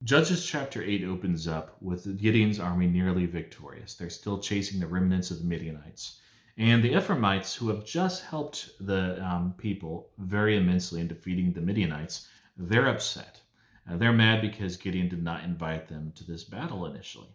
Judges chapter 8 opens up with Gideon's army nearly victorious. They're still chasing the remnants of the Midianites. And the Ephraimites, who have just helped the people very immensely in defeating the Midianites, they're upset. They're mad because Gideon did not invite them to this battle initially.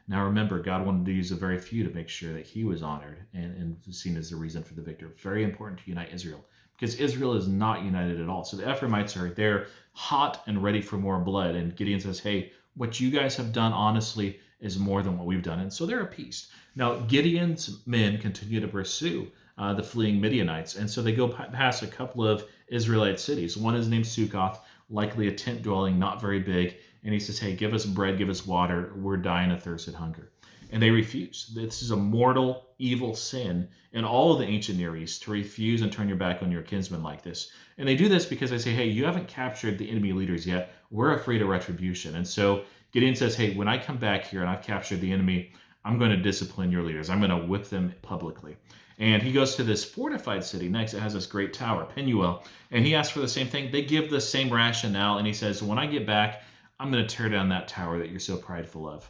Now remember, God wanted to use a very few to make sure that he was honored and seen as the reason for the victory. Very important to unite Israel because Israel is not united at all. So the Ephraimites are there hot and ready for more blood. And Gideon says, hey, what you guys have done, honestly, is more than what we've done. And so they're appeased. Now, Gideon's men continue to pursue the fleeing Midianites. And so they go past a couple of Israelite cities. One is named Sukkoth, likely a tent dwelling, not very big. And he says, hey, give us bread, give us water. We're dying of thirst and hunger. And they refuse. This is a mortal, evil sin in all of the ancient Near East to refuse and turn your back on your kinsmen like this. And they do this because they say, hey, you haven't captured the enemy leaders yet. We're afraid of retribution. And so Gideon says, hey, when I come back here and I've captured the enemy, I'm going to discipline your leaders. I'm going to whip them publicly. And he goes to this fortified city next. It has this great tower, Penuel. And he asks for the same thing. They give the same rationale. And he says, when I get back, I'm going to tear down that tower that you're so prideful of.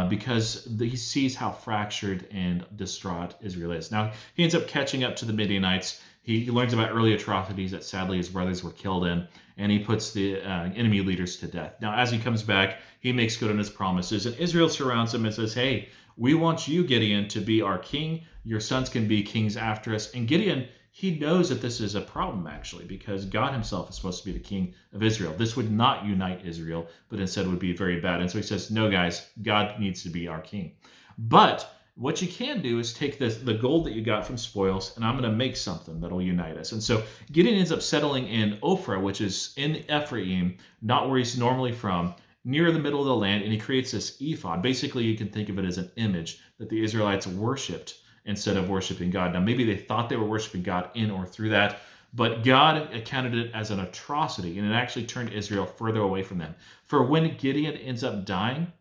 Because he sees how fractured and distraught Israel is. Now, he ends up catching up to the Midianites. He learns about early atrocities that sadly his brothers were killed in, and he puts the enemy leaders to death. Now, as he comes back, he makes good on his promises, and Israel surrounds him and says, hey, we want you, Gideon, to be our king. Your sons can be kings after us. And Gideon, he knows that this is a problem, actually, because God himself is supposed to be the king of Israel. This would not unite Israel, but instead would be very bad. And so he says, no, guys, God needs to be our king. But what you can do is take the gold that you got from spoils, and I'm going to make something that'll unite us. And so Gideon ends up settling in Ophrah, which is in Ephraim, not where he's normally from, near the middle of the land, and he creates this ephod. Basically, you can think of it as an image that the Israelites worshipped instead of worshiping God. Now, maybe they thought they were worshiping God in or through that, but God accounted it as an atrocity, and it actually turned Israel further away from them. For when Gideon ends up dying,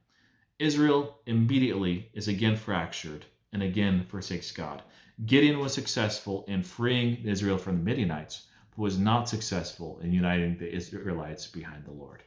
Israel immediately is again fractured and again forsakes God. Gideon was successful in freeing Israel from the Midianites, but was not successful in uniting the Israelites behind the Lord.